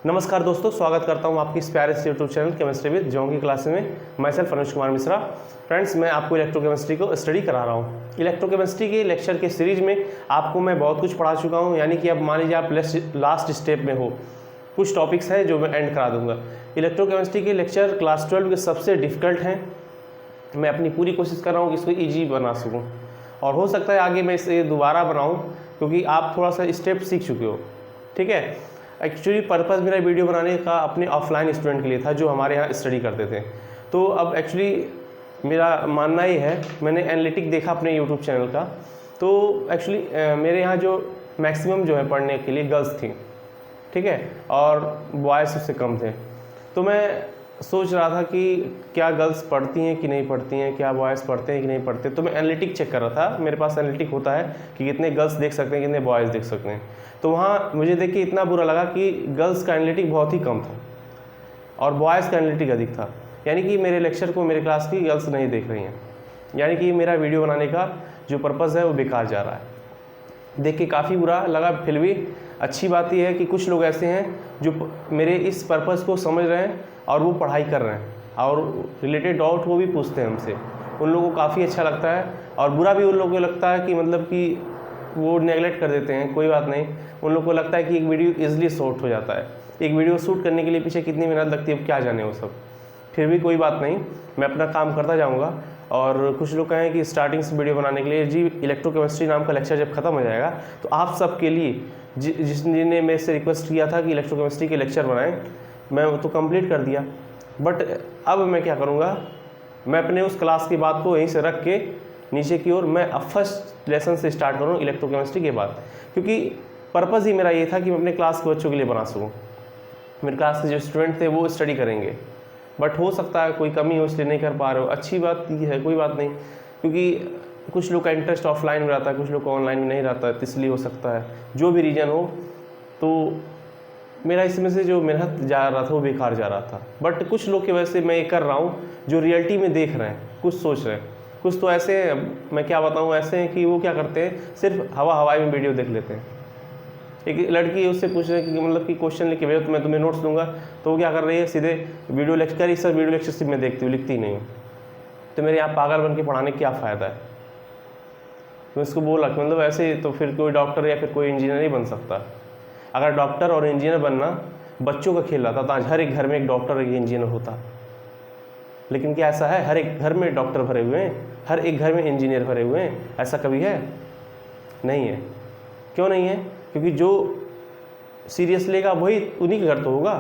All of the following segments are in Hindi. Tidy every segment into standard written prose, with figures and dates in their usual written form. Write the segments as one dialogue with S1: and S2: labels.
S1: नमस्कार दोस्तों, स्वागत करता हूं आपकी इस प्यारे से YouTube channel chemistry with John की क्लास में। मैं सेल्फ अनुज कुमार मिश्रा। फ्रेंड्स, मैं आपको इलेक्ट्रोकेमिस्ट्री को स्टडी करा रहा हूं। इलेक्ट्रोकेमिस्ट्री के लेक्चर के सीरीज में आपको मैं बहुत कुछ पढ़ा चुका हूं, यानी कि अब मान लीजिए आप लास्ट स्टेप में हो। कुछ टॉपिक्स हैं जो मैं एंड करा दूंगा। इलेक्ट्रोकेमिस्ट्री के लेक्चर क्लास 12 के सबसे डिफिकल्ट हैं। मैं अपनी पूरी कोशिश कर रहा हूँ कि इसको ईजी बना सकूँ, और हो सकता है आगे मैं इसे दोबारा बनाऊँ, क्योंकि आप थोड़ा सा स्टेप सीख चुके हो। ठीक है। एक्चुअली पर्पज़ मेरा वीडियो बनाने का अपने ऑफलाइन स्टूडेंट के लिए था जो हमारे यहाँ स्टडी करते थे। तो अब एक्चुअली मेरा मानना ये है, मैंने एनालिटिक देखा अपने यूट्यूब चैनल का, तो एक्चुअली मेरे यहाँ जो मैक्सिमम जो है पढ़ने के लिए गर्ल्स थी, ठीक है, और बॉयज़ उससे कम थे। तो मैं सोच रहा था कि क्या गर्ल्स पढ़ती हैं कि नहीं पढ़ती हैं, क्या बॉयज़ पढ़ते हैं कि नहीं पढ़ते। तो मैं एनालिटिक चेक कर रहा था। मेरे पास एनालिटिक होता है कि कितने गर्ल्स देख सकते हैं, कितने बॉयज़ देख सकते हैं। तो वहाँ मुझे देख के इतना बुरा लगा कि गर्ल्स का एनालिटिक बहुत ही कम था और बॉयज़ का एनालिटिक अधिक था। यानी कि मेरे लेक्चर को मेरे क्लास की गर्ल्स नहीं देख रही हैं, यानी कि मेरा वीडियो बनाने का जो पर्पज़ है वो बेकार जा रहा है। देख के काफ़ी बुरा लगा। फिर भी अच्छी बात यह है कि कुछ लोग ऐसे हैं जो मेरे इस पर्पज़ को समझ रहे हैं और वो पढ़ाई कर रहे हैं और रिलेटेड डाउट वो भी पूछते हैं हमसे। उन लोगों को काफ़ी अच्छा लगता है, और बुरा भी उन लोगों को लगता है कि मतलब कि वो नेगलेक्ट कर देते हैं। कोई बात नहीं, उन लोगों को लगता है कि एक वीडियो ईजिली शॉर्ट हो जाता है। एक वीडियो शूट करने के लिए पीछे कितनी मेहनत लगती है, क्या जाने वो सब। फिर भी कोई बात नहीं, मैं अपना काम करता जाऊँगा। और कुछ लोग कहें कि स्टार्टिंग से वीडियो बनाने के लिए जी इलेक्ट्रोकेमिस्ट्री नाम का लेक्चर जब खत्म हो जाएगा तो आप सब के लिए जिसने मेरे से रिक्वेस्ट किया था कि इलेक्ट्रोकेमिस्ट्री के लेक्चर बनाएं, मैं वो तो कंप्लीट कर दिया। बट अब मैं क्या करूँगा, मैं अपने उस क्लास की बात को यहीं से रख के नीचे की ओर मैं अब फर्स्ट लेसन से स्टार्ट करूँ इलेक्ट्रोकेमिस्ट्री के बाद, क्योंकि पर्पज़ ही मेरा ये था कि मैं अपने क्लास के बच्चों के लिए बना सकूँ। मेरे क्लास के जो स्टूडेंट थे वो स्टडी करेंगे, बट हो सकता है कोई कमी हो इसलिए नहीं कर पा रहे हो। अच्छी बात ये है, कोई बात नहीं, क्योंकि कुछ लोग का इंटरेस्ट ऑफलाइन में रहता है, कुछ लोग का ऑनलाइन में नहीं रहता है, तो इसलिए हो सकता है जो भी रीज़न हो। तो मेरा इसमें से जो मेहनत जा रहा था वो बेकार जा रहा था। बट कुछ लोग की वजह से मैं ये कर रहा हूँ जो रियलिटी में देख रहे हैं, कुछ सोच रहे हैं। कुछ तो ऐसे हैं, मैं क्या बताऊँ, ऐसे हैं कि वो क्या करते हैं, सिर्फ हवाई में वीडियो देख लेते हैं। एक लड़की उससे पूछ रहे कि मतलब कि क्वेश्चन लिख के भेजो तो मैं तुम्हें नोट्स दूंगा, तो वो क्या कर रही है, सीधे वीडियो लेक्चर ही सर वीडियो लेक्चर सिर्फ मैं देखती हूँ, लिखती नहीं हूँ। तो मेरे यहाँ पागल बन के पढ़ाने का क्या फ़ायदा है। तो इसको बोला कि मतलब ऐसे तो फिर कोई डॉक्टर या फिर कोई इंजीनियर नहीं बन सकता। अगर डॉक्टर और इंजीनियर बनना बच्चों का खेल रहा था तो आज हर एक घर में एक डॉक्टर और एक इंजीनियर होता। लेकिन क्या ऐसा है, हर एक घर में डॉक्टर भरे हुए हैं, हर एक घर में इंजीनियर भरे हुए हैं? ऐसा कभी है? नहीं है। क्यों नहीं है? क्योंकि जो सीरियस लेगा वही उन्हीं के घर तो होगा,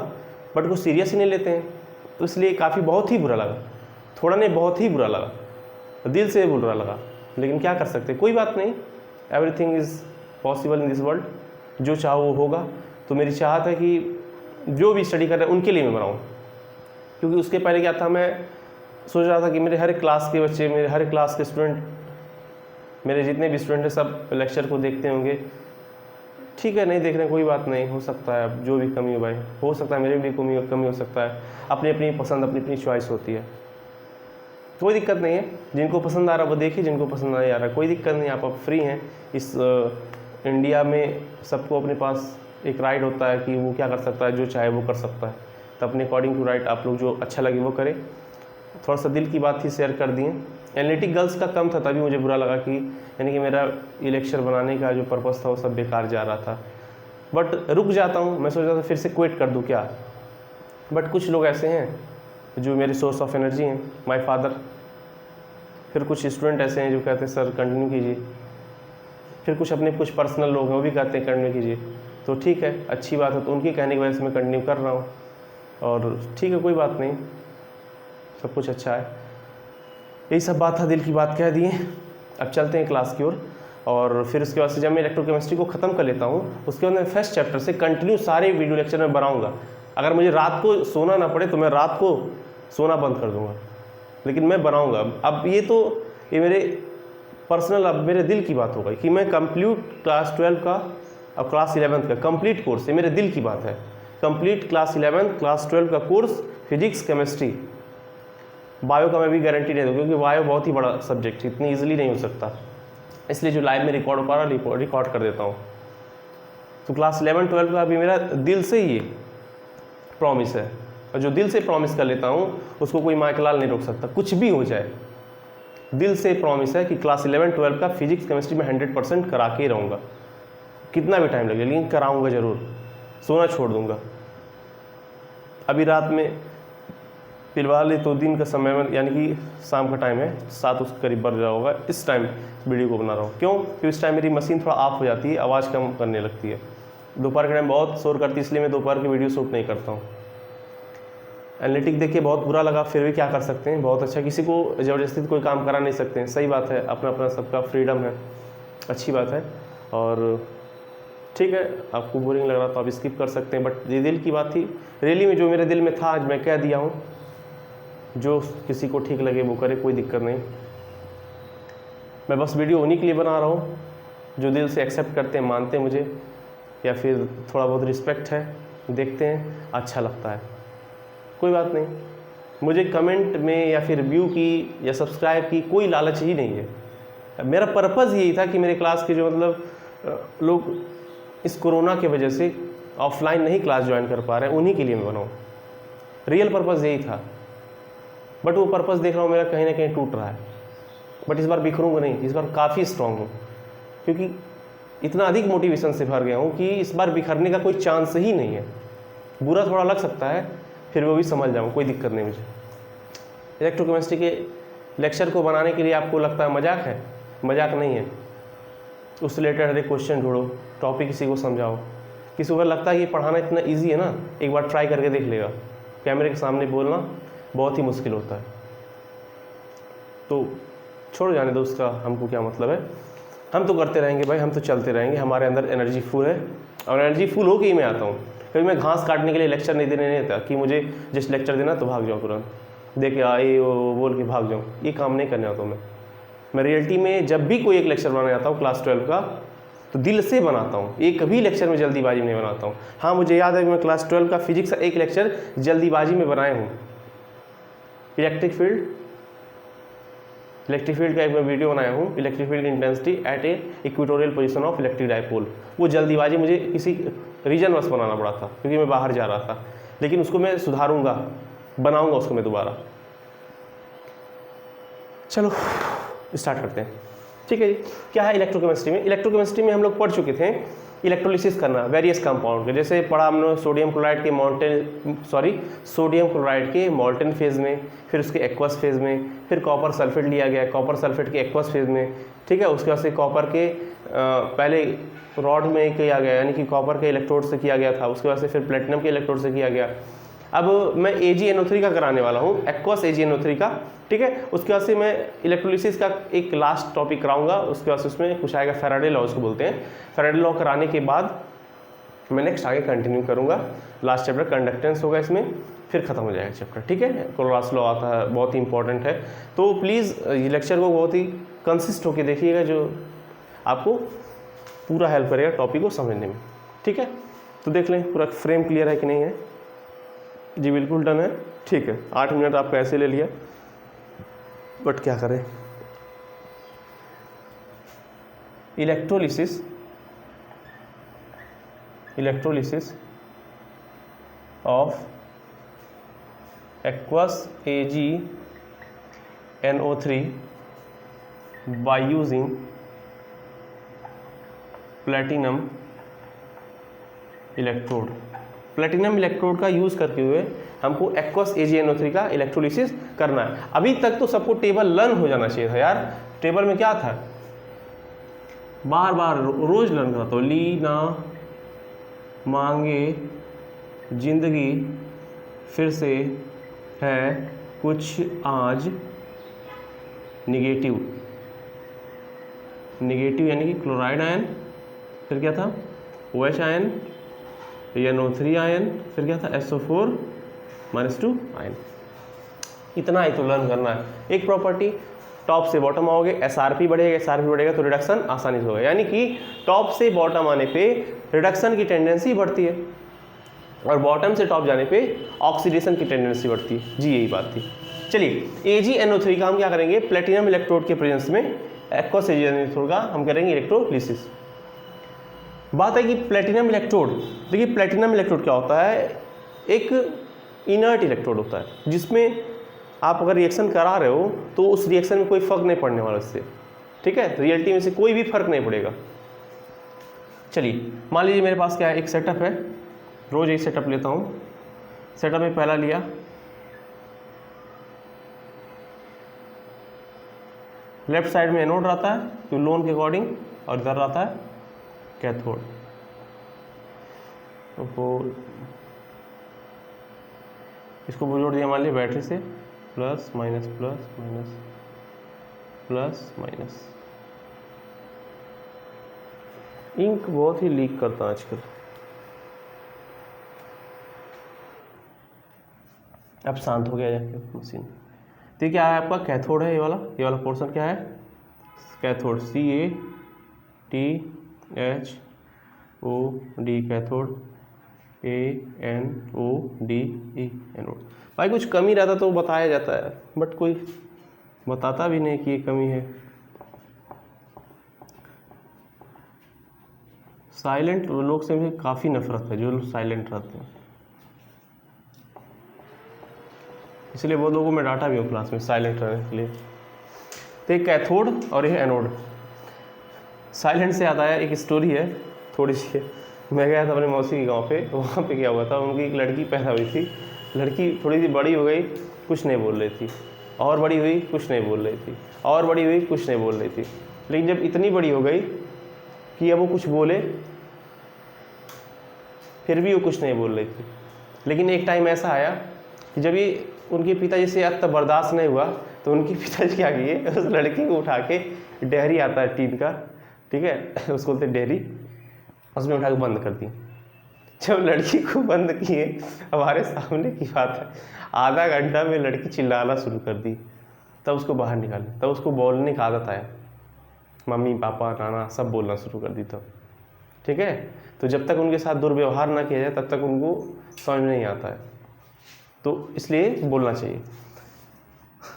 S1: बट वो सीरियस ही नहीं लेते हैं। तो इसलिए काफ़ी बहुत ही बुरा लगा, थोड़ा नहीं बहुत ही बुरा लगा, दिल से बुरा लगा। लेकिन क्या कर सकते, कोई बात नहीं, everything is possible in this world. जो चाहो वो होगा। तो मेरी चाहत है कि जो भी स्टडी कर रहे हैं उनके लिए मैं बनाऊँ, क्योंकि उसके पहले क्या था, मैं सोच रहा था कि मेरे हर क्लास के बच्चे, मेरे हर क्लास के स्टूडेंट, मेरे जितने भी स्टूडेंट हैं सब लेक्चर को देखते होंगे। ठीक है, नहीं देख रहे हैं कोई बात नहीं, हो सकता है अब जो भी कमी हो भाई, हो सकता है मेरे भी कमी हो सकता है। अपनी अपनी पसंद, अपनी अपनी चॉइस होती है, कोई दिक्कत नहीं है। जिनको पसंद आ रहा है वो देखिए, जिनको पसंद नहीं आ रहा है कोई दिक्कत नहीं, आप फ्री हैं। इस इंडिया में सबको अपने पास एक राइट होता है कि वो क्या कर सकता है, जो चाहे वो कर सकता है। तो अपने अकॉर्डिंग टू राइट आप लोग जो अच्छा लगे वो करें। थोड़ा सा दिल की बात ही शेयर कर दिए। एनालिटिक गर्ल्स का कम था, तभी मुझे बुरा लगा कि यानी कि मेरा ये लेक्चर बनाने का जो पर्पज़ था वो सब बेकार जा रहा था। बट रुक जाता हूँ, मैं सोच रहा था फिर से क्विट कर दूँ क्या। बट कुछ लोग ऐसे हैं जो मेरे सोर्स ऑफ एनर्जी हैं, माय फादर। फिर कुछ स्टूडेंट ऐसे हैं जो कहते हैं सर कंटिन्यू कीजिए। फिर कुछ पर्सनल लोग हैं वो भी कहते हैं कंटिन्यू कीजिए। तो ठीक है, अच्छी बात है, तो उनके कहने की वजह से मैं कंटिन्यू कर रहा हूँ, और ठीक है, कोई बात नहीं, सब कुछ अच्छा है। यही सब बात था, दिल की बात कह दिए। अब चलते हैं क्लास की ओर। और फिर उसके बाद से जब मैं इलेक्ट्रोकेमिस्ट्री को ख़त्म कर लेता हूँ, उसके बाद मैं फर्स्ट चैप्टर से कंटिन्यू सारे वीडियो लेक्चर में बनाऊँगा। अगर मुझे रात को सोना ना पड़े तो मैं रात को सोना बंद कर दूँगा, लेकिन मैं बनाऊँगा। अब ये मेरे पर्सनल, अब मेरे दिल की बात हो गई कि मैं कंप्लीट क्लास 12 का और क्लास 11 का कंप्लीट कोर्स, ये मेरे दिल की बात है। कंप्लीट क्लास 11 क्लास 12 का कोर्स, फिजिक्स, केमिस्ट्री, बायो का मैं भी गारंटी नहीं दूँ, क्योंकि बायो बहुत ही बड़ा सब्जेक्ट है, इतनी ईजिली नहीं हो सकता। इसलिए जो लाइव में रिकॉर्ड हो पा रहा रिकॉर्ड कर देता हूँ। तो क्लास 11 12 का अभी मेरा दिल से ही है प्रॉमिस है, और जो दिल से प्रॉमिस कर लेता हूँ उसको कोई माइकलाल नहीं रोक सकता, कुछ भी हो जाए। दिल से प्रॉमिस है कि क्लास 11-12 का फिजिक्स केमिस्ट्री में 100% करा के ही रहूँगा, कितना भी टाइम लगे, लेकिन कराऊँगा ज़रूर, सोना छोड़ दूँगा। अभी रात में फिलहाल तो दिन का समय में, यानी कि शाम का टाइम है, 7 उसके करीब बढ़ रहा होगा, इस टाइम वीडियो को बना रहा हूँ। क्यों? क्योंकि इस टाइम मेरी मशीन थोड़ा ऑफ हो जाती है, आवाज़ कम करने लगती है। दोपहर के टाइम बहुत शोर करती है, इसलिए मैं दोपहर की वीडियो शूट नहीं करता हूँ। एनालिटिक देख के बहुत बुरा लगा, फिर भी क्या कर सकते हैं, बहुत अच्छा, किसी को ज़बरदस्ती कोई काम करा नहीं सकते हैं, सही बात है, अपना अपना सबका फ्रीडम है, अच्छी बात है। और ठीक है, आपको बोरिंग लग रहा तो आप स्किप कर सकते हैं, बट ये दिल की बात थी, रियली में जो मेरे दिल में था आज मैं कह दिया हूँ। जो किसी को ठीक लगे वो करे, कोई दिक्कत नहीं। मैं बस वीडियो उन्हीं के लिए बना रहा हूँ जो दिल से एक्सेप्ट करते हैं, मानते हैं मुझे, या फिर थोड़ा बहुत रिस्पेक्ट है, देखते हैं, अच्छा लगता है, कोई बात नहीं। मुझे कमेंट में या फिर व्यू की या सब्सक्राइब की कोई लालच ही नहीं है। मेरा पर्पज़ यही था कि मेरे क्लास के जो मतलब लोग इस कोरोना की वजह से ऑफलाइन नहीं क्लास ज्वाइन कर पा रहे हैं, उन्हीं के लिए मैं बनाऊँ, रियल पर्पज़ यही था। बट वो पर्पज़ देख रहा हूँ मेरा कहीं ना कहीं टूट रहा है। बट इस बार बिखरूंगा नहीं, इस बार काफ़ी स्ट्रांग हूँ, क्योंकि इतना अधिक मोटिवेशन से भर गया हूँ कि इस बार बिखरने का कोई चांस ही नहीं है। बुरा थोड़ा लग सकता है, फिर वो भी समझ जाऊँ, कोई दिक्कत नहीं मुझे। इलेक्ट्रोकेमिस्ट्री के लेक्चर को बनाने के लिए आपको लगता है मजाक है, मजाक नहीं है। उससे रिलेटेड हर एक क्वेश्चन ढूंढो, टॉपिक किसी को समझाओ। किसी को लगता है कि पढ़ाना इतना ईजी है ना, एक बार ट्राई करके देख लेगा। कैमरे के सामने बोलना बहुत ही मुश्किल होता है, तो छोड़ जाने दो, उसका हमको क्या मतलब है। हम तो करते रहेंगे भाई, हम तो चलते रहेंगे, हमारे अंदर एनर्जी फुल है, और एनर्जी फुल हो के ही मैं आता हूँ। कभी मैं घास काटने के लिए लेक्चर नहीं देने नहीं आता कि मुझे जस्ट लेक्चर देना तो भाग जाऊँ, तुरंत दे के आए वो बोल के भाग जाऊँ, ये काम नहीं करने आता हूँ मैं रियलिटी में जब भी कोई एक लेक्चर बनाने आता हूँ क्लास 12 का, तो दिल से बनाता हूँ, एक भी लेक्चर में जल्दीबाजी में नहीं बनाता हूँ। हाँ, मुझे याद है कि मैं क्लास 12 का फिजिक्स का एक लेक्चर जल्दीबाजी में बनाया हूँ। इलेक्ट्रिक फील्ड का एक मैं वीडियो बनाया हूँ, electric field intensity at A equatorial position of electric dipole. वो जल्दीबाजी मुझे किसी रीजन बस बनाना पड़ा था, क्योंकि मैं बाहर जा रहा था, लेकिन उसको मैं सुधारूंगा, बनाऊंगा उसको मैं दोबारा। चलो स्टार्ट करते हैं। ठीक है जी, क्या है इलेक्ट्रोकेमिस्ट्री में? इलेक्ट्रोकेमिस्ट्री में हम लोग पढ़ चुके थे इलेक्ट्रोलिसिस करना वेरियस कंपाउंड के। जैसे पढ़ा हमने सोडियम क्लोराइड के मॉल्टेन फेज़ में, फिर उसके एक्वस फेज़ में, फिर कॉपर सल्फेट लिया गया, कॉपर सल्फेट के एक्वस फेज़ में। ठीक है, उसके बाद से कॉपर के पहले रॉड में किया गया, यानी कि कॉपर के इलेक्ट्रोड से किया गया था, उसके बाद से फिर प्लेटिनम के इलेक्ट्रोड से किया गया। अब मैं AgNO3 का कराने वाला हूँ, एक्वस AgNO3 का। ठीक है, उसके बाद से मैं इलेक्ट्रोलिसिस का एक लास्ट टॉपिक कराऊंगा, उसके बाद उसमें कुछ आएगा फैराडे लॉ, उसको बोलते हैं। फैराडे लॉ कराने के बाद मैं नेक्स्ट आगे कंटिन्यू करूंगा, लास्ट चैप्टर कंडक्टेंस होगा इसमें, फिर खत्म हो जाएगा चैप्टर। ठीक है, कोलरास लॉ आता है, बहुत ही इंपॉर्टेंट है, तो प्लीज़ ये लेक्चर को बहुत ही कंसिस्ट होकर देखिएगा, जो आपको पूरा हेल्प करेगा टॉपिक को समझने में। ठीक है, तो देख लें पूरा फ्रेम क्लियर है कि नहीं है जी? बिल्कुल डन है। ठीक है, 8 मिनट आपको ऐसे ले लिया, बट क्या करें। Electrolysis of aqueous AgNO3 by using platinum electrode. Platinum electrode का यूज़ करते हुए हमको एक्वस AgNO3 का इलेक्ट्रोलिसिस करना है। अभी तक तो सबको टेबल लर्न हो जाना चाहिए था यार। टेबल में क्या था, बार बार रोज लर्न करता हूँ, ली ना मांगे जिंदगी फिर से है कुछ आज निगेटिव यानी कि क्लोराइड आयन, फिर क्या था OH आयन, NO3 आयन, फिर क्या था SO4-2 आयन। इतना ही तो लर्न करना है। एक प्रॉपर्टी, टॉप से बॉटम आओगे, SRP बढ़ेगा, SRP बढ़ेगा तो रिडक्शन आसानी से होगा, यानी कि टॉप से बॉटम आने पे रिडक्शन की टेंडेंसी बढ़ती है, और बॉटम से टॉप जाने पे ऑक्सीडेशन की टेंडेंसी बढ़ती है जी, यही बात थी। चलिए, AgNO3 का हम क्या करेंगे, प्लेटिनम इलेक्ट्रोड के प्रेजेंस में एक्वस AgNO3 का हम करेंगे इलेक्ट्रोलिसिस। बात है कि प्लेटिनम इलेक्ट्रोड, देखिए प्लेटिनम इलेक्ट्रोड क्या होता है, एक इनर्ट इलेक्ट्रोड होता है जिसमें आप अगर रिएक्शन करा रहे हो तो उस रिएक्शन में कोई फ़र्क नहीं पड़ने वाला इससे, ठीक है, रियलिटी में से कोई भी फर्क नहीं पड़ेगा। चलिए मान लीजिए मेरे पास क्या है, एक सेटअप है, रोज़ एक सेटअप लेता हूँ। सेटअप में पहला लिया, लेफ्ट साइड में एनोड रहता है तो लोन के अकॉर्डिंग, और इधर रहता है कैथोड। तो इसको जोड़ दिया मान लीजिए बैटरी से, plus minus plus minus plus minus. Ink बहुत ही लीक करता है आजकल। अब शांत हो गया जाके मशीन। तो क्या है आपका कैथोड है, ये वाला पोर्शन क्या है, cathode, CaTHOD cathode, ANODE anode. भाई कुछ कमी रहता तो बताया जाता है, बट कोई बताता भी नहीं कि ये कमी है। साइलेंट लोग से मुझे काफ़ी नफरत है, जो लोग साइलेंट रहते हैं, इसलिए बहुत लोगों को मैं डांटा भी हूँ क्लास में साइलेंट रहने के लिए। तो एक कैथोड और ये एनोड। साइलेंट से याद आया, एक स्टोरी है थोड़ी सी। मैं गया था अपने मौसी के गांव पे, वहाँ पे क्या हुआ था, उनकी एक लड़की पैदा हुई थी। लड़की थोड़ी सी बड़ी हो गई, कुछ नहीं बोल रही थी, और बड़ी हुई, कुछ नहीं बोल रही थी, और बड़ी हुई, कुछ नहीं बोल रही थी। लेकिन जब इतनी बड़ी हो गई कि अब वो कुछ बोले, फिर भी वो कुछ नहीं बोल रही थी। लेकिन एक टाइम ऐसा आया कि जब ये उनके पिताजी से अब तक बर्दाश्त नहीं हुआ, तो उनके पिताजी क्या किए, उस लड़की को उठा के, डेहरी आता है टीन का, ठीक है, उसको बोलते डेहरी, उसमें उठा के बंद कर दी। जब लड़की को बंद किए, हमारे सामने की बात है, आधा घंटा में लड़की चिल्लाना शुरू कर दी। तब उसको बाहर निकाले, तब उसको बोलने का आदत आया, मम्मी पापा नाना सब बोलना शुरू कर दी तब, ठीक है। तो जब तक उनके साथ दुर्व्यवहार ना किया जाए तब तक उनको समझ में नहीं आता है, तो इसलिए बोलना चाहिए।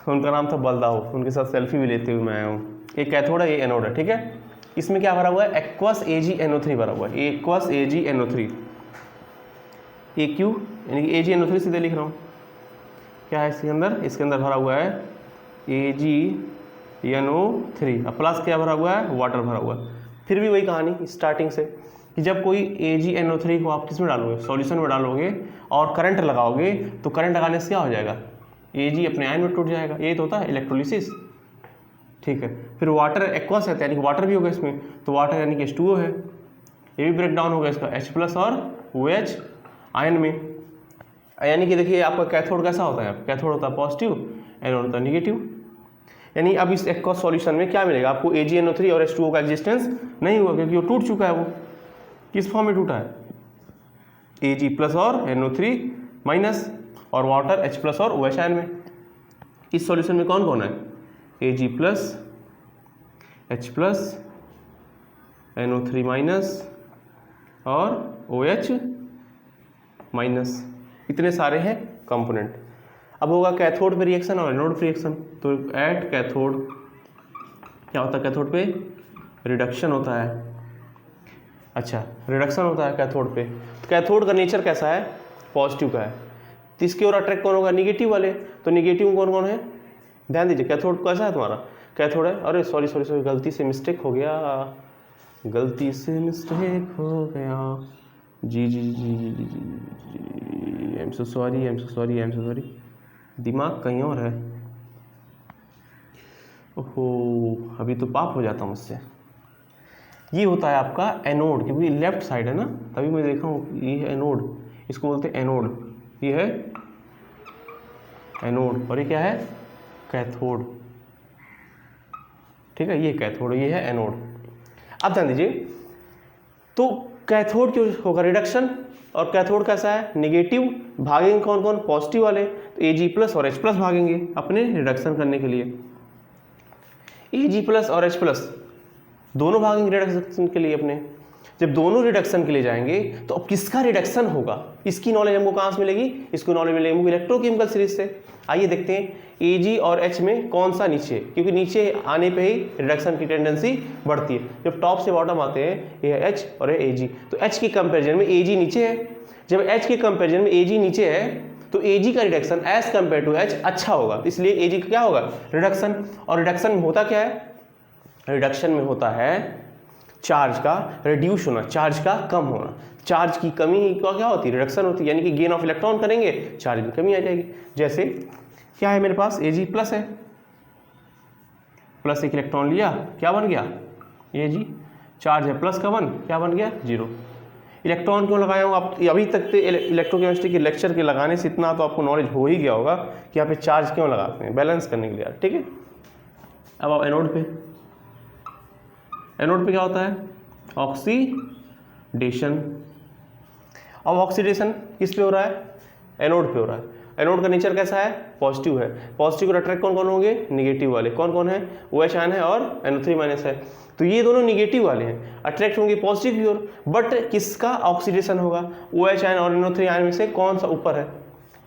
S1: उनका नाम था बलदाऊ, उनके साथ सेल्फी भी लेते हुए मैं आया हूँ। एक कैथोड है, ये एनोड है, ठीक है। इसमें क्या भरा हुआ है, एक्वस AgNO3 भरा हुआ है, एक्वस AgNO3, AQ यानी कि AgNO3 सीधे लिख रहा हूँ। क्या है इसके अंदर, इसके अंदर भरा हुआ है AgNO3, अब प्लस क्या भरा हुआ है, वाटर भरा हुआ है। फिर भी वही कहानी स्टार्टिंग से, कि जब कोई AgNO3 को आप किस में डालोगे, सॉल्यूशन में डालोगे और करंट लगाओगे, तो करंट लगाने से क्या हो जाएगा, Ag अपने आयन में टूट जाएगा। ये तो होता है इलेक्ट्रोलिसिस, ठीक है। फिर वाटर एक्वस है, यानी कि वाटर भी होगा इसमें, तो वाटर यानी कि H2O है, ये भी ब्रेक डाउन होगा इसका H+ और OH आयन में। यानी कि देखिए आपका कैथोड कैसा होता है, कैथोड होता है पॉजिटिव, एनोड होता है निगेटिव। यानी अब इस एक्वस सॉल्यूशन में क्या मिलेगा आपको, AgNO3 और H2O का एग्जिस्टेंस नहीं हुआ, क्योंकि वो टूट चुका है। वो किस फॉर्म में टूटा है, Ag+ और NO3 माइनस, और वाटर H+ और OH आयन में। इस सॉल्यूशन में कौन कौन है, Ag+, H+, NO3 माइनस और OH माइनस, इतने सारे हैं कंपोनेंट। अब होगा कैथोड पे रिएक्शन और एनोड पे रिएक्शन। तो एट कैथोड क्या होता है, कैथोड पे रिडक्शन होता है। अच्छा, रिडक्शन होता है कैथोड पे। तो कैथोड का नेचर कैसा है, पॉजिटिव का है, तो इसकी ओर अट्रैक्ट कौन होगा, निगेटिव वाले। तो निगेटिव कौन कौन है, ध्यान दीजिए, कैथोड कैसा है तुम्हारा, कैथोड है, अरे सॉरी गलती से मिस्टेक हो गया, गलती से मिस्टेक हो गया, जी जी जी जी जी जी, आई एम सो सॉरी, दिमाग कहीं और है। ओहो, अभी तो पाप हो जाता मुझसे। ये होता है आपका एनोड, क्योंकि लेफ्ट साइड है ना, तभी मैं देखा हूँ ये है एनोड, इसको बोलते हैं एनोड। ये है एनोड और ये क्या है, कैथोड, ठीक है, ये कैथोड, ये है एनोड। अब ध्यान दीजिए, तो कैथोड क्यों होगा रिडक्शन, और कैथोड कैसा है, निगेटिव, भागेंगे कौन कौन, पॉजिटिव वाले, तो Ag+ और H+ भागेंगे अपने रिडक्शन करने के लिए। Ag+ और H+ दोनों भागेंगे रिडक्शन के लिए अपने। जब दोनों रिडक्शन के लिए जाएंगे, तो अब किसका रिडक्शन होगा, इसकी नॉलेज हमको कहाँ से मिलेगी, इसको नॉलेज मिलेगी हमको इलेक्ट्रोकेमिकल सीरीज से। आइए देखते हैं Ag और H में कौन सा नीचे, क्योंकि नीचे आने पे ही रिडक्शन की टेंडेंसी बढ़ती है। जब टॉप से बॉटम आते हैं, ये है H और ये Ag, तो H की कंपेरिजन में Ag नीचे है, जब H के कंपेरिजन में Ag नीचे है तो Ag का reduction as compare to H अच्छा होगा, इसलिए Ag का क्या होगा, रिडक्शन। और रिडक्शन में होता क्या है, रिडक्शन में होता है चार्ज का रिड्यूस होना, चार्ज का कम होना। चार्ज की कमी का क्या होती है, रिडक्शन होती है, यानी कि गेन ऑफ इलेक्ट्रॉन करेंगे चार्ज में कमी आ जाएगी। जैसे क्या है मेरे पास, Ag प्लस है, प्लस एक इलेक्ट्रॉन लिया, क्या बन गया Ag, चार्ज है प्लस का 1, क्या बन गया 0। इलेक्ट्रॉन क्यों लगाया हूँ, आप अभी तक तो इलेक्ट्रोकेमिस्ट्री के लेक्चर के लगाने से इतना तो आपको नॉलेज हो ही गया होगा कि यहाँ पे चार्ज क्यों लगाते हैं, बैलेंस करने के लिए, ठीक है। अब आप एनोड पे, एनोड पे क्या होता है, ऑक्सीडेशन। अब ऑक्सीडेशन किस पे हो रहा है, एनोड पे हो रहा है। एनोड का नेचर कैसा है, पॉजिटिव है। पॉजिटिव को अट्रैक्ट कौन कौन होंगे, निगेटिव वाले। कौन कौन है, OH आयन है और NO3 माइनस है, तो ये दोनों निगेटिव वाले हैं, अट्रैक्ट होंगे पॉजिटिव की ओर। बट किसका ऑक्सीडेशन होगा, OH आयन और NO3 आयन में से कौन सा ऊपर है,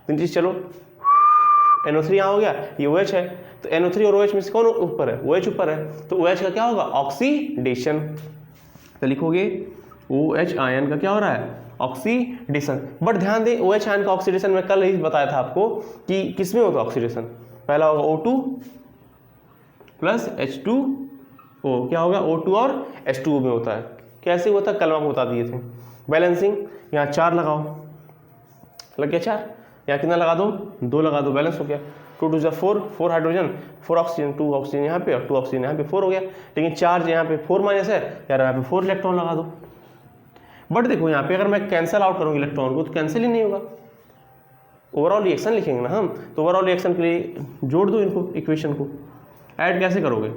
S1: तीन चीज, चलो NO3 यहाँ हो गया, ये OH है, तो NO3 और OH में से कौन ऊपर है, OH ऊपर है, तो OH का क्या होगा, ऑक्सीडेशन। तो लिखोगे OH आयन का क्या हो रहा है, ऑक्सीडेशन। बट ध्यान दें, OH आयन का ऑक्सीडेशन मैं कल ही बताया था आपको कि किसमें होता है ऑक्सीडेशन, पहला होगा O2 प्लस H2O, क्या होगा O2 और H2O में होता है। कैसे होता है, कल आपको बता दिए थे। बैलेंसिंग, यहाँ 4 लगाओ, लग गया 4, यहाँ कितना लगा दो, 2 लगा दो, बैलेंस हो गया। 2 2 4, 4 हाइड्रोजन 4 ऑक्सीजन, 2 ऑक्सीजन यहाँ पे और 2 ऑक्सीजन यहाँ पे, 4 हो गया। लेकिन चार्ज यहाँ पे 4 माइनस है यार, यहाँ पे 4 इलेक्ट्रॉन लगा दो। बट देखो यहाँ पे अगर मैं कैंसिल आउट करूँगी इलेक्ट्रॉन को तो कैंसिल ही नहीं होगा, ओवरऑल रिएक्शन लिखेंगे ना हम, तो ओवरऑल रिएक्शन के लिए जोड़ दो इनको, इक्वेशन को। ऐड कैसे करोगे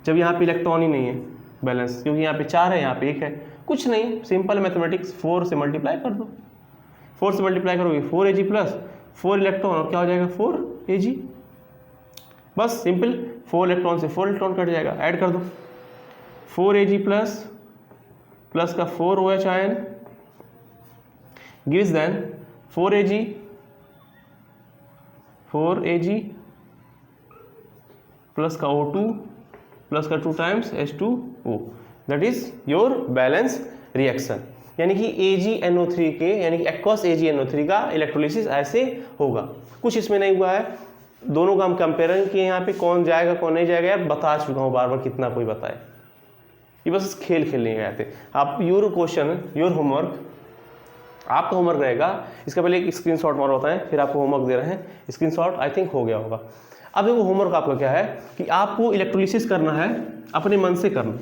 S1: जब यहाँ पे इलेक्ट्रॉन ही नहीं है, बैलेंस, क्योंकि यहाँ पे 4 है यहाँ पे 1 है, कुछ नहीं, सिंपल मैथमेटिक्स, 4 से मल्टीप्लाई कर दो। 4 से मल्टीप्लाई करोगे 4Ag प्लस 4 इलेक्ट्रॉन और क्या हो जाएगा 4Ag, बस सिंपल, 4 इलेक्ट्रॉन से 4 इलेक्ट्रॉन कट जाएगा, ऐड कर दो। 4Ag प्लस प्लस का 4OH ion gives then 4Ag plus का O2 प्लस का 2 times H2O, that is your balance reaction. यानी कि AgNO3 के, यानी कि एक्वस AgNO3 का इलेक्ट्रोलिसिस ऐसे होगा। कुछ इसमें नहीं हुआ है, दोनों का हम कंपेयर किए, यहाँ पे कौन जाएगा कौन नहीं जाएगा यार बता चुका हूँ बार बार, कितना कोई बताए, ये बस खेल खेलने गए थे आप। योर क्वेश्चन, योर होमवर्क, आपका होमवर्क रहेगा, इसका पहले एक स्क्रीनशॉट मारो होता है, फिर आपको होमवर्क दे रहे हैं, स्क्रीनशॉट आई थिंक हो गया होगा। अब देखो होमवर्क आपका क्या है कि आपको इलेक्ट्रोलिसिस करना है, अपने मन से करना,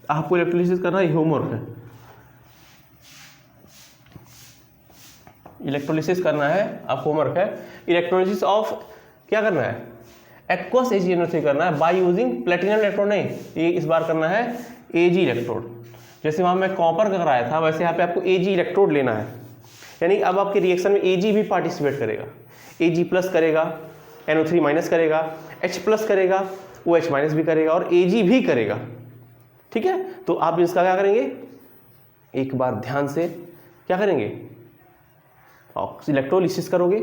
S1: आपको इलेक्ट्रोलिसिस करना, ये होमवर्क है। इलेक्ट्रोलिसिस करना है, आपको होमवर्क है। इलेक्ट्रोलिसिस ऑफ क्या करना है, एक्वस AgNO3 करना है बाय यूजिंग प्लेटिनम इलेक्ट्रोड, नहीं, ये इस बार करना है Ag इलेक्ट्रोड। जैसे वहाँ मैं कॉपर का कराया था, वैसे यहाँ पे आपको Ag इलेक्ट्रोड लेना है। यानी अब आपके रिएक्शन में Ag भी पार्टिसिपेट करेगा, Ag प्लस करेगा, NO3 माइनस करेगा, H प्लस करेगा, OH माइनस भी करेगा और Ag भी करेगा, ठीक है। तो आप इसका क्या करेंगे, एक बार ध्यान से क्या करेंगे, इलेक्ट्रोलिसिस करोगे,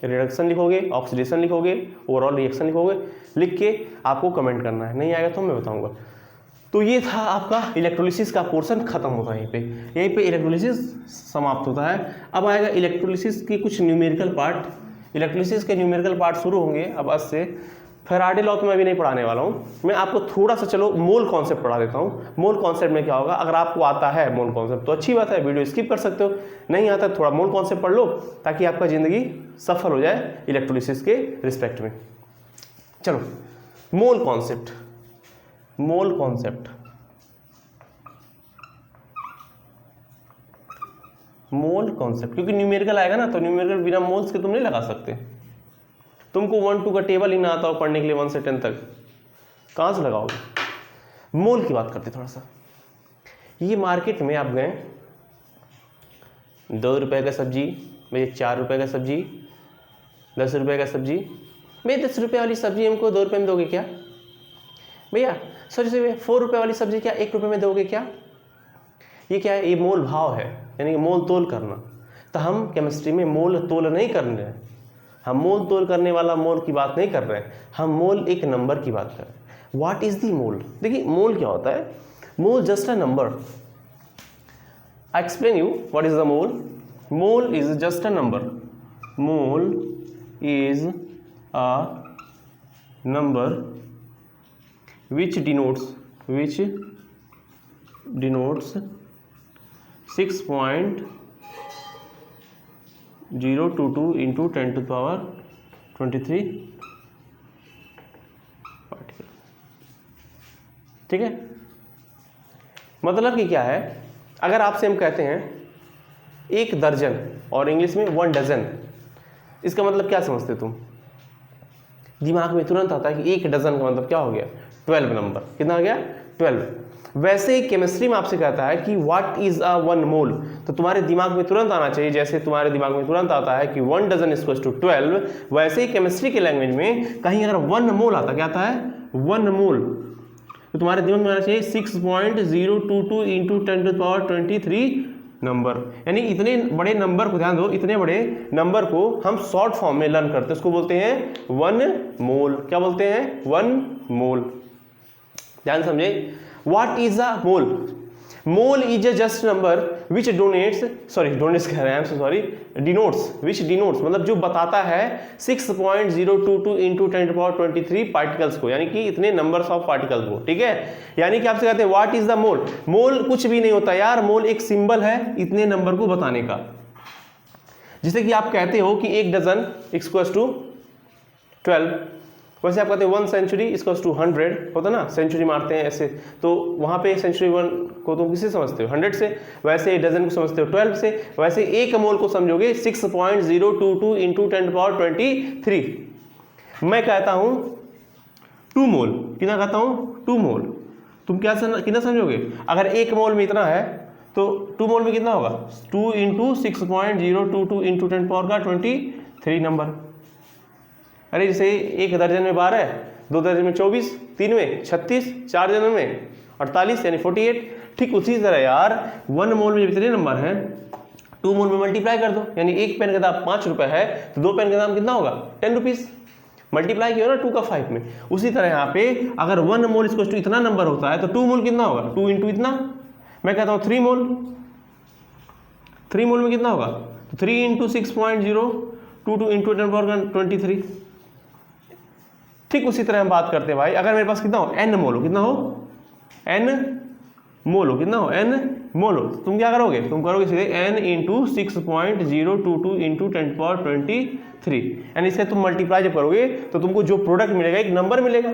S1: रिडक्शन लिखोगे, ऑक्सीडेशन लिखोगे, ओवरऑल रिएक्शन लिखोगे, लिख के आपको कमेंट करना है, नहीं आएगा तो मैं बताऊंगा। तो ये था आपका इलेक्ट्रोलिसिस का पोर्शन, खत्म होता है यहीं पे इलेक्ट्रोलिसिस समाप्त होता है। अब आएगा इलेक्ट्रोलिसिस की कुछ न्यूमेरिकल पार्ट। इलेक्ट्रोलिसिस के न्यूमेरिकल पार्ट शुरू होंगे अब आज से। फैराडे लॉ तो मैं भी नहीं पढ़ाने वाला हूँ, मैं आपको थोड़ा सा चलो मोल कॉन्सेप्ट पढ़ा देता हूँ। मोल कॉन्सेप्ट में क्या होगा, अगर आपको आता है मोल कॉन्सेप्ट तो अच्छी बात है, वीडियो स्किप कर सकते हो, नहीं आता थोड़ा मोल कॉन्सेप्ट पढ़ लो ताकि आपका ज़िंदगी सफल हो जाए इलेक्ट्रोलिसिस के रिस्पेक्ट में। चलो mole concept, mole concept, mole concept, क्योंकि न्यूमेरिकल आएगा ना, तो न्यूमेरिकल बिना मोल्स के तुम नहीं लगा सकते। तुमको 1 2 का टेबल ही ना आता हो पढ़ने के लिए 1 से 10 तक, कहाँ से लगाओगे। मोल की बात करते थोड़ा सा। ये मार्केट में आप गए, 2 रुपए का सब्जी, भैया 4 रुपए का सब्जी, 10 रुपए का सब्जी, भैया 10 रुपये वाली सब्जी हमको 2 रुपये में दोगे क्या, भैया सॉरी 4 रुपये वाली सब्जी क्या 1 रुपये में दोगे क्या। ये क्या है, ये मोल भाव है, यानी कि मोल तोल करना। तो हम केमिस्ट्री में मोल तोल नहीं कर रहे हैं, हम मोल तोल करने वाला मोल की बात नहीं कर रहे हैं, हम मोल एक नंबर की बात कर रहे हैं। व्हाट इज दी मोल, देखिए मोल क्या होता है, mole just a number. I explain you what is the mole. Mole is just a number. Mole is a number which denotes 6.022 into 10 to the power 23 particle. ठीक है, मतलब कि क्या है, अगर आपसे हम कहते हैं 1 दर्जन और इंग्लिश में 1 डजन, इसका मतलब क्या समझते तुम? दिमाग में तुरंत आता है कि 1 डजन का मतलब क्या हो गया? 12 नंबर। कितना हो गया? 12। वैसे ही केमिस्ट्री में आपसे कहता है कि व्हाट इज अ 1 मोल, तो तुम्हारे दिमाग में तुरंत आना चाहिए, जैसे तुम्हारे दिमाग में तुरंत आता है कि 1 डजन इक्वल्स टू 12, वैसे ही केमिस्ट्री के लैंग्वेज में कहीं अगर 1 मोल आता, क्या आता है? 1 मोल, तो तुम्हारे दिमाग में आना चाहिए 6.022 into 10 to the power 23 number. यानी इतने बड़े नंबर को, ध्यान दो, इतने बड़े नंबर को हम शॉर्ट फॉर्म में लर्न करते हैं, उसको बोलते हैं 1 मोल। क्या बोलते हैं? 1 मोल। ध्यान समझे, what is a mole? Mole is a just number which denotes कह रहे हैं, सॉरी, डिनोट्स मतलब जो बताता है 6.022 इंटू 10 टू पावर 23 पार्टिकल्स को, यानी कि इतने नंबर्स ऑफ पार्टिकल्स को। ठीक है, यानी कि आपसे कहते हैं व्हाट इज द मोल। मोल कुछ भी नहीं होता यार, मोल एक सिंबल है इतने नंबर को बताने का। जैसे कि आप कहते हो कि 1 डजन इक्वल्स टू 12, वैसे आप कहते हैं 1 सेंचुरी इक्वल्स टू 100, होता ना, सेंचुरी मारते हैं ऐसे, तो वहाँ पे सेंचुरी 1 को तुम किससे समझते हो? 100 से। वैसे डजन को समझते हो 12 से। वैसे 1 मोल को समझोगे 6.022 इंटू 10 पावर 23। मैं कहता हूँ 2 मोल, कितना कहता हूँ? 2 मोल। तुम कितना समझोगे? अगर 1 मोल में इतना है तो 2 मोल में कितना होगा? 2 इंटू 6.022 इंटू 10 पावर का 23 नंबर। अरे जैसे 1 दर्जन में 12, 2 दर्जन में 24, 3 में 36, 4 दर्जन में 48 यानी 48। ठीक उसी तरह यार 1 मोल में जितने नंबर हैं 2 मोल में मल्टीप्लाई कर दो, यानी 1 पेन का दाम 5 रुपये है तो 2 पेन का दाम कितना होगा? 10 रुपीज़। मल्टीप्लाई किया ना 2 का 5 में। उसी तरह यहाँ पे अगर 1 मोल इक्वल्स टू इतना नंबर होता है तो 2 मोल कितना होगा? 2 इंटू इतना। मैं कहता हूँ 3 मोल। 3 मोल में कितना होगा? तो 3 इंटू 6.022 इंटू 10 पावर 23। ठीक उसी तरह हम बात करते हैं भाई, अगर मेरे पास कितना हो? n मोल हो। कितना हो? n मोल हो। कितना हो? n मोल हो। तुम क्या करोगे? तुम करोगे सीधे n इंटू 6.022 इंटू 10 पावर 23, यानी इससे तुम मल्टीप्लाई जब करोगे तो तुमको जो प्रोडक्ट मिलेगा एक नंबर मिलेगा।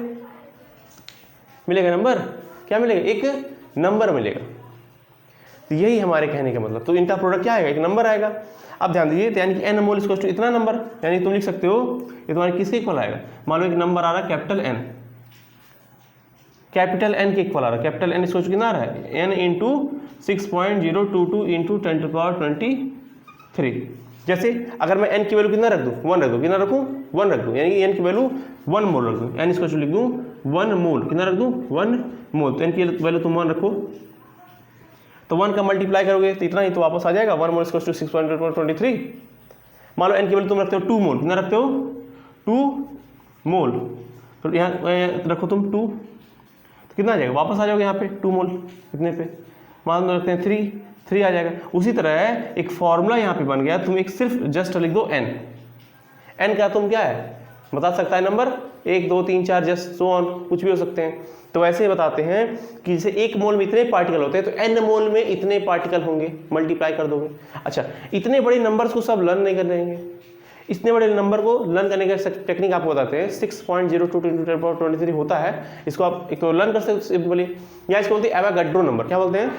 S1: नंबर क्या मिलेगा? एक नंबर मिलेगा। तो यही हमारे कहने का मतलब, तो इनका प्रोडक्ट क्या आएगा? एक नंबर आएगा। अब ध्यान दीजिए, तो यानी कि n मोल इक्वल्स टू इतना नंबर, यानी तुम लिख सकते हो ये तुम्हारे किसके इक्वल आएगा? मान लो एक नंबर आ रहा है कैपिटल N, कैपिटल N के इक्वल आ रहा है। कैपिटल N इक्वल्स कितना आ रहा है? n into 6.022 into 10 to power 23। जैसे अगर मैं n की वैल्यू कितना रख दूँ? 1 रख दूँ। कितना रखूँ? 1 रख दूँ, यानी कि n की वैल्यू 1 मोल रख दूँ। n इक्वल्स लिख दूँ 1 मोल। कितना रख दूँ? 1 मोल। तो n की वैल्यू तुम 1 रखो, तो 1 का मल्टीप्लाई करोगे तो इतना ही तो वापस आ जाएगा। 1 मोल इक्वल्स टू 6.23। मान लो n की वैल्यू तुम रखते हो 2 मोल। कितना रखते हो? 2 मोल। तो यहाँ रखो तुम 2, तो कितना आ जाएगा? वापस आ जाओगे यहाँ पे 2 मोल। कितने पे? मान लो रखते हैं 3 आ जाएगा। उसी तरह एक फॉर्मूला यहाँ पे बन गया, तुम एक सिर्फ जस्ट लिख दो n का तुम क्या है बता सकता है नंबर? 1 2 3 4 जस्ट सो ऑन, कुछ भी हो सकते हैं। तो वैसे ही बताते हैं कि जैसे 1 मोल में इतने पार्टिकल होते हैं तो n मोल में इतने पार्टिकल होंगे, मल्टीप्लाई कर दोगे। अच्छा, इतने बड़े नंबर्स को सब लर्न नहीं कर देंगे, इतने बड़े नंबर को लर्न करने का टेक्निक आपको बताते हैं। 6.022 इंटू 10 पावर 23 होता है, इसको आप एक तो लर्न कर सकते हो सिंपली, या इसको बोलते हैं एवोगाड्रो नंबर। क्या बोलते हैं?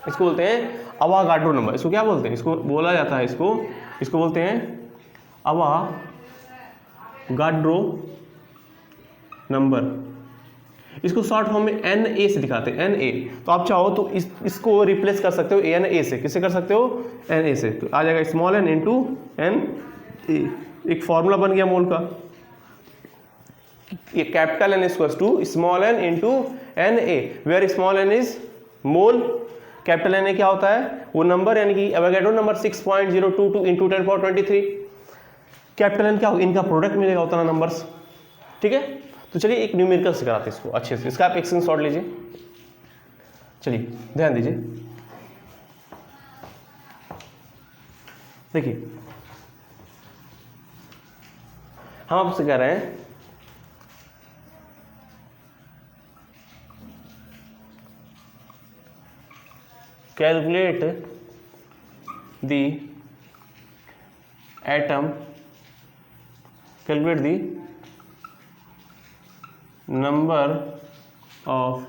S1: इसको बोलते हैं अवोगाड्रो नंबर। इसको क्या बोलते हैं? इसको बोला जाता है, इसको बोलते हैं अवोगाड्रो नंबर। इसको शॉर्ट फॉर्म में NA से दिखाते हैं, NA। तो आप चाहो तो इसको रिप्लेस कर सकते हो NA से। किससे कर सकते हो? NA से। तो आ जाएगा स्मॉल n इंटू NA। एक फॉर्मूला बन गया मोल का, ये capital N equals to small n into NA, where small n is mole, capital NA क्या होता है? वो नंबर, यानी कि Avogadro number 6.022 into 10 power 23। Capital N क्या होगा? इनका प्रोडक्ट मिलेगा उतना नंबर्स। ठीक है, तो चलिए एक न्यूमेरिकल से कराते हैं इसको अच्छे से। इसका आप एक स्क्रीनशॉट लीजिए। चलिए ध्यान दीजिए, देखिए हम आपसे कह रहे हैं calculate the atom, calculate the number of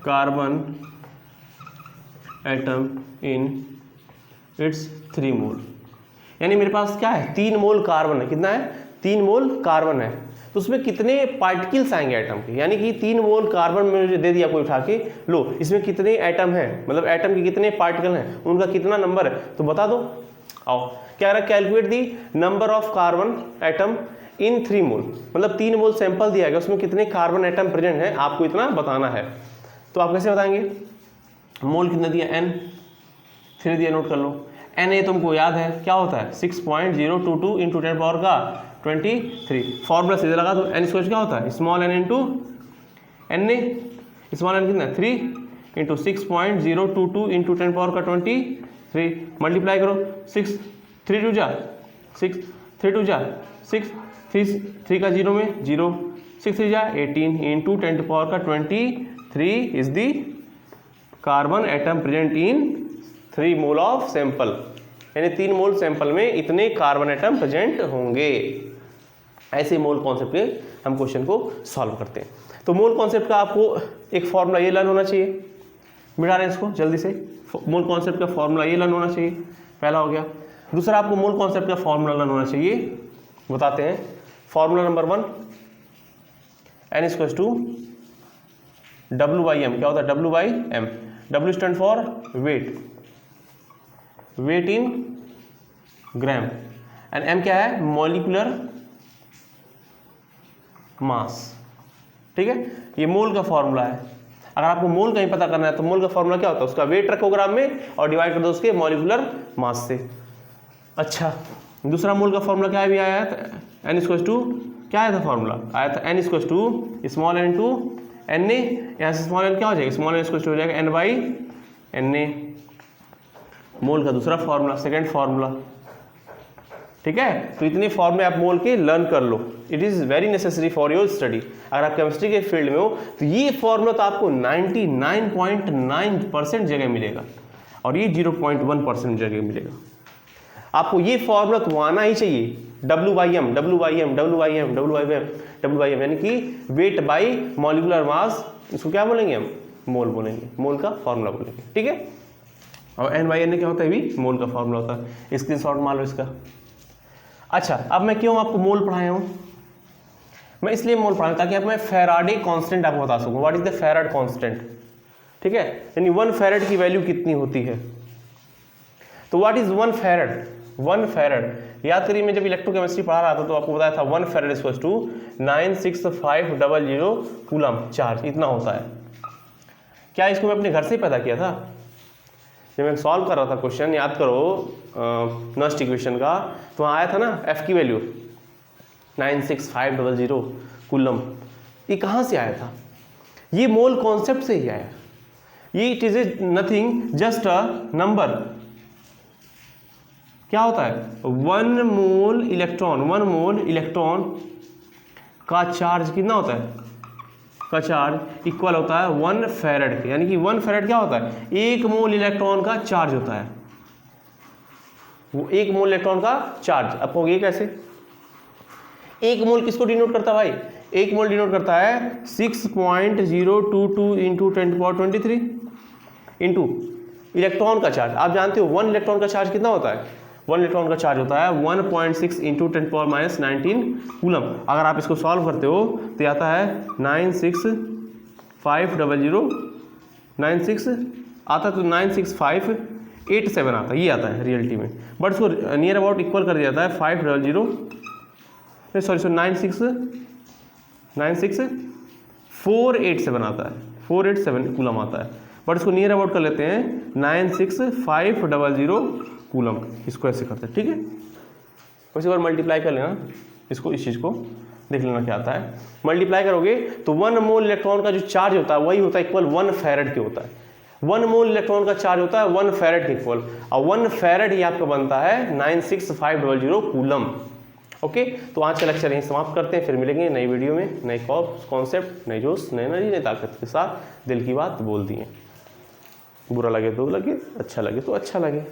S1: carbon atom in its 3 मोल। यानी मेरे पास क्या है, 3 मोल कार्बन है। कितना है? 3 मोल कार्बन है। तो उसमें कितने पार्टिकल्स आएंगे एटम के, यानी कि 3 मोल कार्बन में मुझे दे दिया कोई उठा के, लो इसमें कितने एटम हैं, मतलब एटम के कितने पार्टिकल हैं, उनका कितना नंबर है, तो बता दो। आओ क्या रहा, calculate the number of carbon atom in 3 मोल, मतलब 3 मोल सैंपल दिया गया, उसमें कितने कार्बन एटम प्रेजेंट है आपको इतना बताना है। तो आप कैसे बताएंगे, मोल कितना दिया, n 3 दिया, नोट कर लो। Na तुमको याद है क्या होता है, 6.022 इंटू 10 पावर का 23। फॉर्मूला सीधे लगा दो, n स्क्वायर क्या होता है, small n into Na, small n कितना है 3 इंटू 6.022 इंटू 10 पावर का 23, मल्टीप्लाई करो 6 3 2 जा 6 3 2 जा 6 3 का 0 में 0 6 3 जा 18 इंटू 10 पावर का 23 is the carbon atom present in 3 mole of sample, यानी 3 मोल सैंपल में इतने कार्बन एटम प्रेजेंट होंगे। ऐसे मोल कॉन्सेप्ट के हम क्वेश्चन को सॉल्व करते हैं। तो मोल कॉन्सेप्ट का आपको एक फॉर्मूला ये लर्न होना चाहिए, मिटा रहे हैं इसको जल्दी से। मोल कॉन्सेप्ट का फॉर्मूला ये लर्न होना चाहिए, पहला हो गया। दूसरा आपको मोल कॉन्सेप्ट का फॉर्मूला लर्न होना चाहिए, बताते हैं। Formula number 1, n equals to W/m। क्या होता है, W/m। W stand for weight, weight in gram, and m क्या है, मॉलिक्यूलर मास। ठीक है, ये मोल का फॉर्मूला है। अगर आपको मोल कहीं पता करना है तो मोल का फॉर्मूला क्या होता है, उसका वेट रखो ग्राम में और डिवाइड कर दो उसके मॉलिक्यूलर मास से। अच्छा, दूसरा मोल का फॉर्मूला क्या भी आया था, n इक्वल्स टू, क्या आया था फॉर्मूला, आया था n equals to small n to Na। यहाँ से स्मॉल n क्या हो जाएगा, स्मॉल n इक्वल्स टू हो जाएगा n/Na। मोल का दूसरा फॉर्मूला, सेकंड फॉर्मूला। ठीक है, तो इतने फॉर्मूले आप मोल के लर्न कर लो, it is very necessary for your study. अगर आप केमिस्ट्री के फील्ड में हो तो ये फॉर्मूला तो आपको 99.9% जगह मिलेगा और ये 0.1% जगह मिलेगा। आपको ये फॉर्मूला तो आना ही चाहिए, W/m W/m W/m W/m W/m, यानी कि वेट बाई मॉलिक्यूलर मास। इसको क्या बोलेंगे हम, मोल बोलेंगे, मोल का फॉर्मूला बोलेंगे। ठीक है, और n/n क्या होता है, भी मोल का फॉर्मूला होता है। स्क्रीनशॉट मान लो इसका। अच्छा, अब मैं क्यों आपको मोल पढ़ाया हूँ, मैं इसलिए मोल पढ़ाया ताकि अब मैं फैराडे कांस्टेंट आपको बता सकूँ, what is the farad constant. ठीक है, यानी 1 फैराड की वैल्यू कितनी होती है। तो व्हाट इज 1 फैराड, 1 फैराड याद करिए, मैं जब इलेक्ट्रोकेमिस्ट्री पढ़ा रहा था तो आपको बताया था 1 farad equals to 96500 coulomb charge, इतना होता है। क्या इसको मैं अपने घर से ही पैदा किया था, जब मैं सॉल्व कर रहा था क्वेश्चन, याद करो नस्ट इक्वेशन का, तो वहाँ आया था ना F की वैल्यू 96500 कूलम। ये कहाँ से आया था, ये मोल कॉन्सेप्ट से ही आया। ये it is nothing just a number. क्या होता है, 1 मोल इलेक्ट्रॉन का चार्ज कितना होता है, का चार्ज इक्वल होता है 1 फैराड के, यानी कि 1 फैराड क्या होता है, 1 मोल इलेक्ट्रॉन का चार्ज होता है। वो 1 मोल इलेक्ट्रॉन का चार्ज, अब होगी कैसे, 1 मोल किसको डिनोट करता है भाई, 1 मोल डिनोट करता है 6.022 इंटू 10⁻23 इंटू इलेक्ट्रॉन का चार्ज। आप जानते हो 1 इलेक्ट्रॉन का चार्ज कितना होता है, 1 इलेक्ट्रॉन का चार्ज होता है 1.6 इंटू 10⁻19 कूलम। अगर आप इसको सॉल्व करते हो तो आता है 96500 96 आता तो 96587 आता है, ये आता है रियलिटी में, बट इसको नियर अबाउट इक्वल कर दिया जाता है 500 सॉरी 96487 आता है, 487 कूलम आता है, बट इसको नियर अबाउट कर लेते हैं 96500 कूलम। इसको ऐसे करते हैं। ठीक है, उसी बार मल्टीप्लाई कर लेना इसको, इस चीज़ को देख लेना क्या आता है। मल्टीप्लाई करोगे तो 1 मोल इलेक्ट्रॉन का जो चार्ज होता है वही होता है इक्वल 1 फैराड के होता है। 1 मोल इलेक्ट्रॉन का चार्ज होता है 1 फैरेड के इक्वल, और 1 फैरेड ही आपका बनता है 96500 कूलम। ओके, तो आज का लेक्चर यहीं समाप्त करते हैं, फिर मिलेंगे नई वीडियो में नए कॉन्सेप्ट, नई जोश, नई एनर्जी, नई ताकत के साथ। दिल की बात बोल दिए, बुरा लगे तो लगे, अच्छा लगे तो अच्छा लगे।